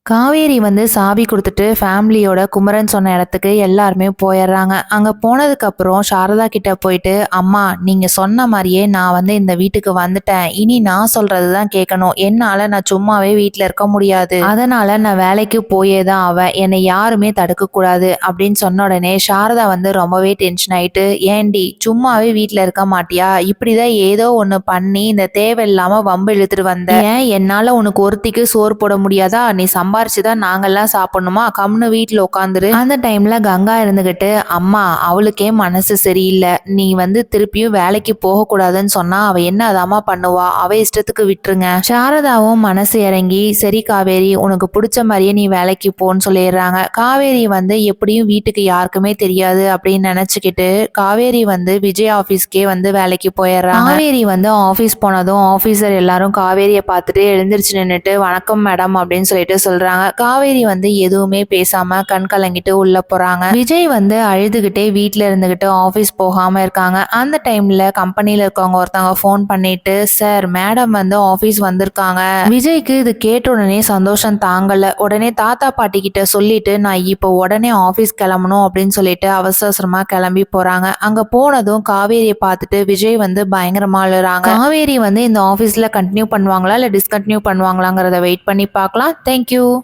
காவேரி வந்து சாவி குடுத்துட்டு ஃபேமிலியோட குமரன் சொன்ன இடத்துக்கு எல்லாருமே போயிடுறாங்க. அங்க போனதுக்கு அப்புறம் சாரதா கிட்ட போயிட்டு, அம்மா நீங்க சொன்ன மாதிரியே நான் வந்து இந்த வீட்டுக்கு வந்துட்டேன். இனி நான் சொல்றதுதான் கேட்கணும். என்னால நான் சும்மாவே வீட்டுல இருக்க முடியாது. அதனால நான் வேலைக்கு போயே தான் ஆவேன். என்னை யாருமே தடுக்க கூடாது அப்படின்னு சொன்ன உடனே சாரதா வந்து ரொம்பவே டென்ஷன் ஆயிட்டு, ஏண்டி சும்மாவே வீட்டுல இருக்க மாட்டியா? இப்படிதான் ஏதோ ஒண்ணு பண்ணி இந்த தேவையில்லாம வம்பு இழுத்துட்டு வந்த. ஏன் என்னால உனக்கு ஒருத்திக்கு சோறு போட முடியாதா? நீ சம்பாரிச்சுதான் நாங்கெல்லாம் சாப்பிடணுமா? கம்னு வீட்டுல உட்காந்துரு. அந்த டைம்ல கங்கா இருந்துகிட்டு, அம்மா அவளுக்கே மனசு சரியில்லை. நீ வந்து திருப்பியும் வேலைக்கு போக கூடாதுன்னு சொன்னா அவ என்ன அதாம்மா பண்ணுவா? அவ இஷ்டத்துக்கு விட்டுருங்க. சாரதாவும் மனசு இறங்கி, சரி காவேரி உனக்கு பிடிச்ச மாதிரியே நீ வேலைக்கு போன்னு சொல்லிடுறாங்க. காவேரி வந்து எப்படியும் வீட்டுக்கு யாருக்குமே தெரியாது அப்படின்னு நினைச்சுக்கிட்டு காவேரி வந்து விஜய் ஆபீஸ்க்கே வந்து வேலைக்கு போயிடுறாங்க. காவேரி வந்து ஆபீஸ் போனதும் ஆபீசர் எல்லாரும் காவேரியை பார்த்துட்டு எழுந்திருச்சு நின்னுட்டு, வணக்கம் மேடம் அப்படின்னு சொல்லிட்டு சொல்றாங்க. காவேரி வந்து எதுவுமே பேசாம கண் கலங்கிட்டு உள்ள போறாங்க. விஜய் வந்து அழுதுகிட்டே வீட்டுல இருந்துகிட்டு ஆபீஸ் போகாம இருக்காங்க. அந்த டைம்ல கம்பெனில இருக்கவங்க ஒருத்தவங்க போன் பண்ணிட்டு, சார் மேடம் வந்து ஆபீஸ் வந்திருக்காங்க. விஜய்க்கு இது கேட்ட உடனே சந்தோஷம் தாங்கல. உடனே தாத்தா பாட்டி கிட்ட சொல்லிட்டு, நான் இப்போ உடனே ஆபீஸ் கிளம்பணும் அப்படின்னு சொல்லிட்டு அவசரமா கிளம்பி போறாங்க. அங்க போனதும் காவேரியை பார்த்துட்டு விஜய் வந்து பயங்கரமா அழுறாங்க. காவேரி வந்து இந்த ஆபீஸ்ல கண்டினியூ பண்ணுவாங்களா இல்ல டிஸ்கண்டினியூ பண்ணுவாங்களாங்கிறத வெயிட் பண்ணி பார்க்கலாம். தேங்க்யூ.